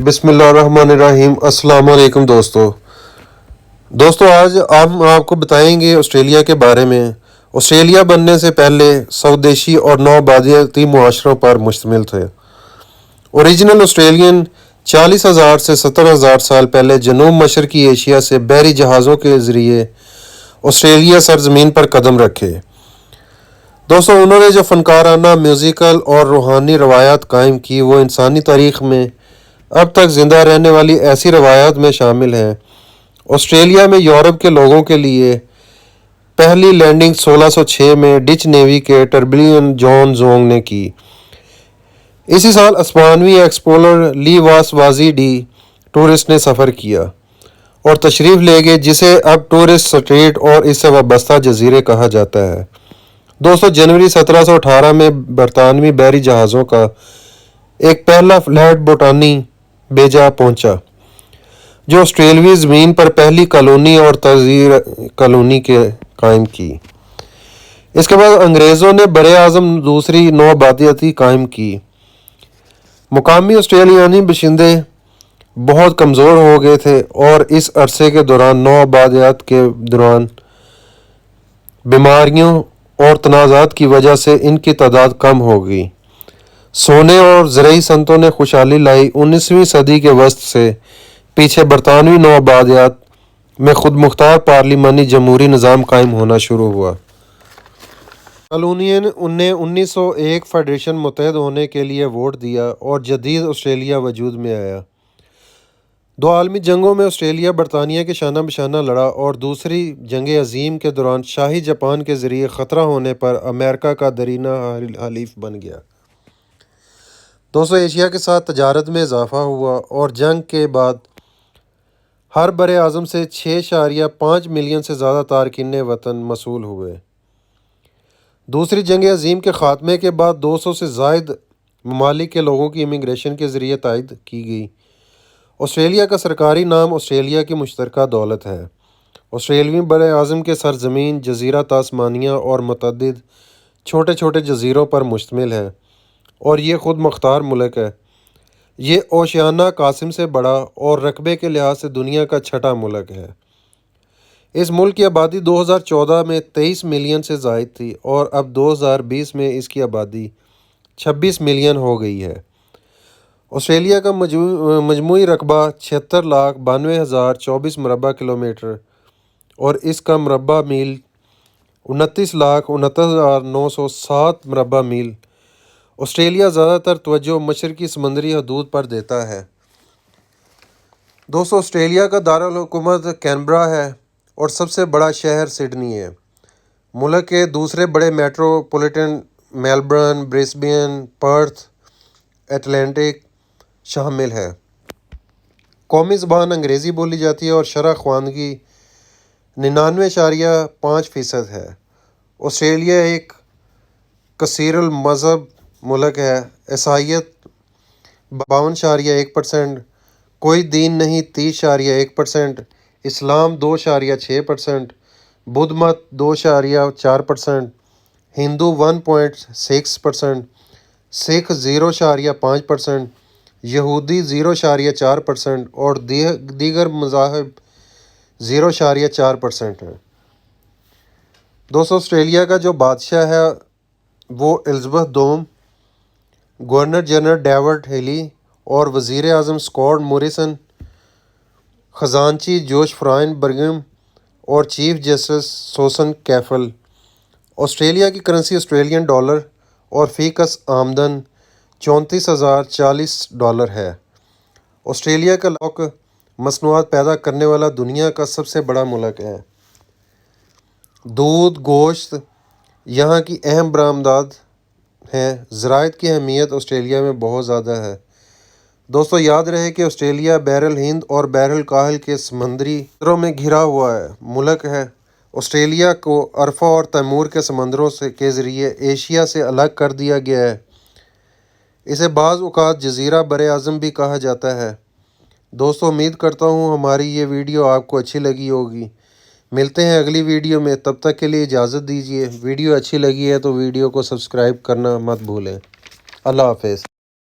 بسم اللہ الرحمن الرحیم۔ السلام علیکم دوستو آج ہم آپ کو بتائیں گے آسٹریلیا کے بارے میں۔ آسٹریلیا بننے سے پہلے سودیشی اور نوآبادیاتی معاشروں پر مشتمل تھے۔ اوریجنل آسٹریلین 40,000 سے 70,000 سال پہلے جنوب مشرقی ایشیا سے بحری جہازوں کے ذریعے آسٹریلیا سرزمین پر قدم رکھے۔ دوستو انہوں نے جو فنکارانہ، میوزیکل اور روحانی روایات قائم کی وہ انسانی تاریخ میں اب تک زندہ رہنے والی ایسی روایات میں شامل ہیں۔ آسٹریلیا میں یورپ کے لوگوں کے لیے پہلی لینڈنگ 1606 میں ڈچ نیوی کے ٹربلین جان زونگ نے کی۔ اسی سال اسپانوی ایکسپلورر لی واس وازی ڈی ٹورس نے سفر کیا اور تشریف لے گئے جسے اب ٹورس اسٹریٹ اور اس سے وابستہ جزیرے کہا جاتا ہے۔ دوستو جنوری 1718 میں برطانوی بحری جہازوں کا ایک پہلا فلیٹ بوٹانی بیجا پہنچا جو آسٹریلوی زمین پر پہلی کالونی اور تزئین کالونی کے قائم کی۔ اس کے بعد انگریزوں نے براعظم دوسری نوآبادیاتی قائم کی۔ مقامی آسٹریلیانی باشندے بہت کمزور ہو گئے تھے اور اس عرصے کے دوران نوآبادیات کے دوران بیماریوں اور تنازعات کی وجہ سے ان کی تعداد کم ہو گئی۔ سونے اور زرعی صنعتوں نے خوشحالی لائی۔ 19ویں صدی کے وسط سے پیچھے برطانوی نوآبادیات میں خود مختار پارلیمانی جمہوری نظام قائم ہونا شروع ہوا۔ کالونین نے 1901 فیڈریشن متحد ہونے کے لیے ووٹ دیا اور جدید آسٹریلیا وجود میں آیا۔ دو عالمی جنگوں میں آسٹریلیا برطانیہ کے شانہ بشانہ لڑا اور دوسری جنگ عظیم کے دوران شاہی جاپان کے ذریعے خطرہ ہونے پر امریکہ کا دیرینہ حلیف بن گیا۔ دوستو ایشیا کے ساتھ تجارت میں اضافہ ہوا اور جنگ کے بعد ہر بر اعظم سے 6.5 ملین سے زیادہ تارکین وطن موصول ہوئے۔ دوسری جنگ عظیم کے خاتمے کے بعد 200 سے زائد ممالک کے لوگوں کی امیگریشن کے ذریعے تائید کی گئی۔ آسٹریلیا کا سرکاری نام آسٹریلیا کی مشترکہ دولت ہے۔ آسٹریلوی بر اعظم کے سرزمین جزیرہ تاسمانیہ اور متعدد چھوٹے چھوٹے جزیروں پر مشتمل ہے اور یہ خود مختار ملک ہے۔ یہ اوشیانیا قاسم سے بڑا اور رقبے کے لحاظ سے دنیا کا چھٹا ملک ہے۔ اس ملک کی آبادی 2014 میں 23 ملین سے زائد تھی اور اب 2020 میں اس کی آبادی 26 ملین ہو گئی ہے۔ آسٹریلیا کا مجموعی رقبہ 76,92,024 مربع کلومیٹر اور اس کا مربع میل 29,69,907 مربع میل۔ آسٹریلیا زیادہ تر توجہ مشرقی سمندری حدود پر دیتا ہے۔ دوستو آسٹریلیا کا دارالحکومت کینبرا ہے اور سب سے بڑا شہر سڈنی ہے۔ ملک کے دوسرے بڑے metropolitan Melbourne, Brisbane, Perth, Adelaide شامل ہے۔ قومی زبان انگریزی بولی جاتی ہے اور شرح خواندگی 99.5% ہے۔ آسٹریلیا ایک کثیر المذہب ملک ہے۔ عیسائیت 52.1%، کوئی دین نہیں 30.1%، اسلام 2.6%، بدھ مت 2.4%، ہندو 1.6%، سکھ 0.5%، یہودی 0.4% اور دیگر مذاہب 0.4% ہیں۔ دوستو آسٹریلیا کا جو بادشاہ ہے وہ الزبتھ دوم، گورنر جنرل ڈیوڈ ہیلی اور وزیر اعظم اسکاٹ موریسن، خزانچی جوش فرائن برگم اور چیف جسٹس سوسن کیفل۔ آسٹریلیا کی کرنسی آسٹریلین ڈالر اور فی کس آمدن $34,040 ہے۔ آسٹریلیا کا لاک مصنوعات پیدا کرنے والا دنیا کا سب سے بڑا ملک ہے۔ دودھ، گوشت یہاں کی اہم برآمدات ہیں۔ زراعت کی اہمیت آسٹریلیا میں بہت زیادہ ہے۔ دوستو یاد رہے کہ آسٹریلیا بحر الہند اور بحر الکاہل کے سمندری خطروں میں گھرا ہوا ملک ہے۔ آسٹریلیا کو ارفا اور تیمور کے سمندروں کے ذریعے ایشیا سے الگ کر دیا گیا ہے۔ اسے بعض اوقات جزیرہ بر اعظم بھی کہا جاتا ہے۔ دوستو امید کرتا ہوں ہماری یہ ویڈیو آپ کو اچھی لگی ہوگی۔ ملتے ہیں اگلی ویڈیو میں، تب تک کے لیے اجازت دیجیے۔ ویڈیو اچھی لگی ہے تو ویڈیو کو سبسکرائب کرنا مت بھولیں۔ اللہ حافظ۔